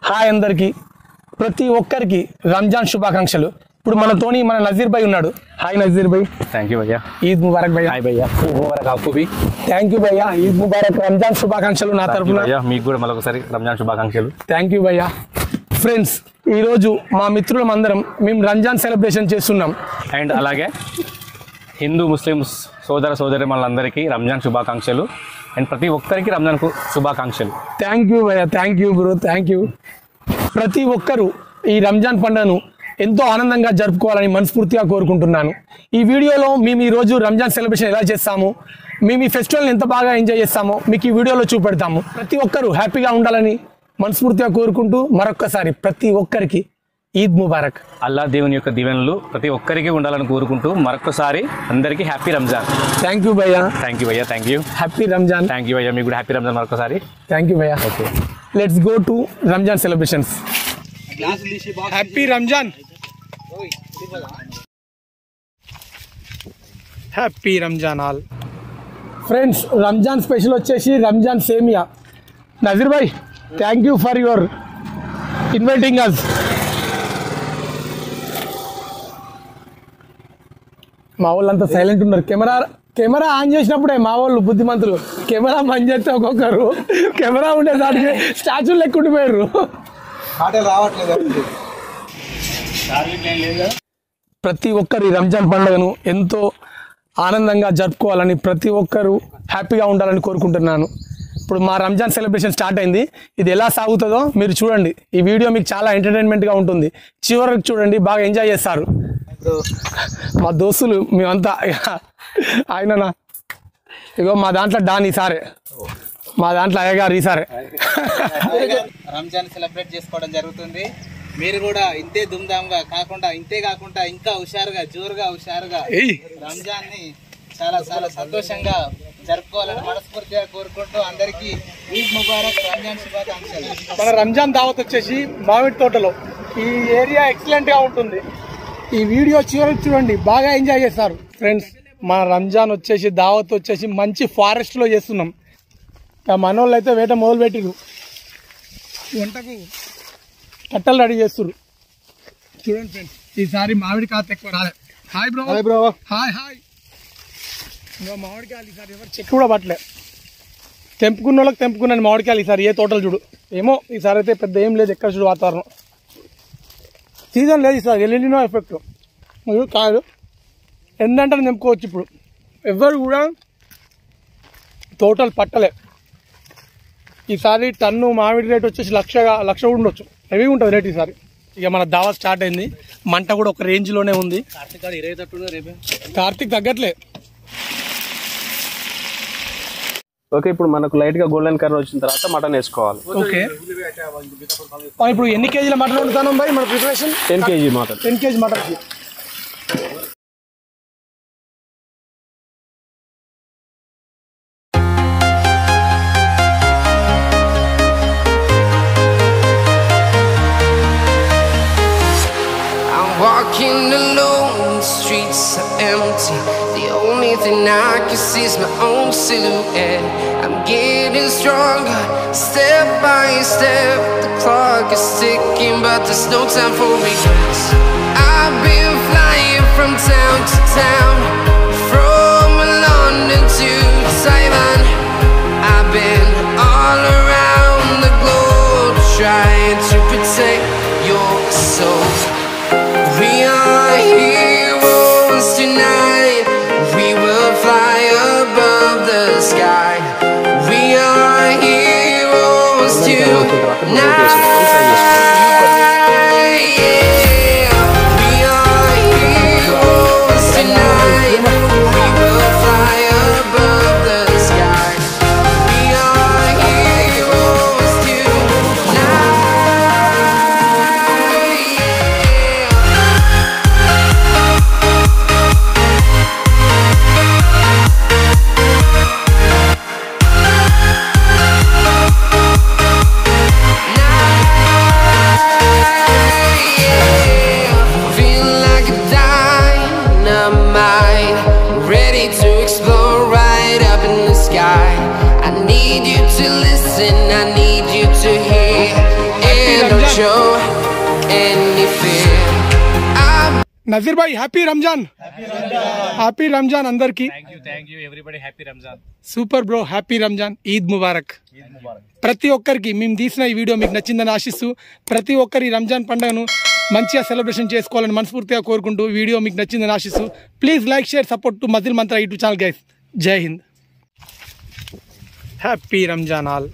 Hi అందరికి ప్రతి ఒక్కరికి రంజాన్ శుభాకాంక్షలు. ఇప్పుడు మనతోని మన నజీర్ భాయ్ ఉన్నాడు. Hi Nazir bhai. Thank you భయ్యా. ఈద్ ముబారక్ భయ్యా. హాయ్ భయ్యా. ముబారక్ ఆప్కో భీ. థ్యాంక్ యూ భయ్యా. ఈద్ ముబారక్, రంజాన్ శుభాకాంక్షలు నా తరఫున. మీకు కూడా మరొకసారి రంజాన్ శుభాకాంక్షలు. థ్యాంక్ యూ భయ్యా. ఫ్రెండ్స్, ఈరోజు మా మిత్రులం అందరం మేము రంజాన్ సెలబ్రేషన్ చేస్తున్నాం. అండ్ అలాగే హిందూ ముస్లిమ్స్ సోదర సోదరిమణులందరికీ రంజాన్ శుభాకాంక్షలు. అండ్ ప్రతి ఒక్కరికి రంజాన్కు శుభాకాంక్షలు. థ్యాంక్ యూ భయ్యా. Thank you bro. Thank you. ప్రతి ఒక్కరూ ఈ రంజాన్ పండుగను ఎంతో ఆనందంగా జరుపుకోవాలని మనస్ఫూర్తిగా కోరుకుంటున్నాను. ఈ వీడియోలో మేము ఈరోజు రంజాన్ సెలబ్రేషన్ ఎలా చేస్తాము, మేము ఈ ఫెస్టివల్ని ఎంత బాగా ఎంజాయ్ చేస్తామో మీకు ఈ వీడియోలో చూపెడతాము. ప్రతి ఒక్కరూ హ్యాపీగా ఉండాలని మనస్ఫూర్తిగా కోరుకుంటూ మరొక్కసారి ప్రతి ఒక్కరికి ఈద్ ముబారక్. అల్లా దేవుని యొక్క దీవెనలు ప్రతి ఒక్కరికి ఉండాలని కోరుకుంటూ మరొకసారి అందరికీ హ్యాపీ రంజాన్. థ్యాంక్ యూ భయ్యా. థ్యాంక్ యూ భయ్యా. Thank you. Happy Ramzan. Thank you భయ్యా. మీకు కూడా హ్యాపీ రంజాన్ మరొకసారి. థ్యాంక్ యూ భయ్యా. Okay, let's go to Ramzan celebrations. Happy Ramzan. Happy Ramzan all. Friends, Ramzan special వచ్చేసి రంజాన్ సేమియా. Nazeer bhai, thank you for your inviting us. మా వాళ్ళంతా సైలెంట్ ఉన్నారు. కెమెరా ఆన్ చేసినప్పుడే మా వాళ్ళు బుద్ధిమంతులు. కెమెరా బంద్ చేస్తే ఒక్కొక్కరు కెమెరా ఉండేదానికి స్టాచ్యూలు లెక్క ఉండిపోయారు. ప్రతి ఒక్కరు ఈ రంజాన్ పండుగను ఎంతో ఆనందంగా జరుపుకోవాలని, ప్రతి ఒక్కరూ హ్యాపీగా ఉండాలని కోరుకుంటున్నాను. ఇప్పుడు మా రంజాన్ సెలబ్రేషన్ స్టార్ట్ అయింది. ఇది ఎలా సాగుతుందో మీరు చూడండి. ఈ వీడియో మీకు చాలా ఎంటర్టైన్మెంట్గా ఉంటుంది. చివరికి చూడండి, బాగా ఎంజాయ్ చేస్తారు. మా దోస్తులు మేమంతా. ఆయననా ఇగో మా దాంట్లో డాన్ ఈసారే, మా దాంట్లో అయ్యగారు ఈసారే రంజాన్ సెలబ్రేట్ చేసుకోవడం జరుగుతుంది. మీరు కూడా ఇంతే ధూమ్ధామ్గా కాకుండా ఇంకా హుషారుగా రంజాన్ ని చాలా చాలా సంతోషంగా జరుపుకోవాలని మనస్ఫూర్తిగా కోరుకుంటూ అందరికీ ఈద్ ముబారక్, రంజాన్ శుభాకాంక్షలు. మన రంజాన్ దావత్ వచ్చేసి మామిడి తోటలో. ఈ ఏరియా ఎక్సలెంట్ గా ఉంటుంది. ఈ వీడియో చివరికి చూడండి, బాగా ఎంజాయ్ చేస్తారు. ఫ్రెండ్స్, మా రంజాన్ వచ్చేసి దావత్ వచ్చేసి మంచి ఫారెస్ట్ లో చేస్తున్నాం. మనోళ్ళు అయితే వేట మొదలు పెట్టిరు, వంటకు కట్టలు రెడీ చేస్తున్నారు. చూడండి ఫ్రెండ్స్, ఈసారి మామిడి కాత ఎక్కువ రాలే. Hi bro. Hi bro. Hi hi. ఇంకా మామిడికాయలు ఈసారి ఎవరు చెక్కు కూడా పట్టలే. తెంపుకున్న వాళ్ళకి తెంపుకున్నాను మామిడికాయలు ఈసారి. ఏ తోటలు చూడు ఏమో ఈసారి అయితే పెద్ద ఏం లేదు. ఎక్కడ చూడు వాతావరణం, సీజన్ లేదు ఈసారి. ఎల్లినో ఎఫెక్ట్ కాదు. ఎందంటే తెంపుకోవచ్చు. ఇప్పుడు ఎవరు కూడా తోటలు పట్టలే. ఈసారి టన్ను మామిడి రేట్ వచ్చేసి లక్ష ఉండొచ్చు. హెవీ ఉంటుంది రేట్ ఈసారి. ఇక మన దావా స్టార్ట్ అయింది. మంట కూడా ఒక రేంజ్లోనే ఉంది. కార్తీక్ తగ్గట్లే. ఓకే, ఇప్పుడు మనకు లైట్ గా గోల్డెన్ కలర్ వచ్చిన తర్వాత మటన్ వేసుకోవాలి. ఓకే, ఇప్పుడు ఎన్ని కేజీల మటన్ వండుతాను బాయ్ మన preparation? 10 kg mutton. 10 kg mutton. Walking alone, the streets are empty. The only thing I can see is my own silhouette. I'm getting stronger, step by step. The clock is ticking, but there's no time for regrets. I've been flying from town to town, from London to Taiwan. I've been all around the globe, trying to protect your soul. We are heroes tonight. We will fly above the sky. We are heroes tonight. Yeah. We are heroes tonight. We will fly above the sky. We are heroes tonight. Now Nazeer bhai happy Ramzan. Happy Ramzan అందరికి. Thank you everybody. Happy Ramzan. Super bro, happy Ramzan, Eid Mubarak. ప్రతి ఒక్కరికి మేము తీసిన ఈ video మీకు నచ్చిందని ఆశిస్తూ ప్రతి ఒక్కరి రంజాన్ పండుగను మంచిగా సెలబ్రేషన్ చేసుకోవాలని మనస్ఫూర్తిగా కోరుకుంటూ వీడియో మీకు నచ్చిందని ఆశిస్తూ please like share support to muscle Mantra YouTube channel guys. జై హింద్. Happy Ramzan all.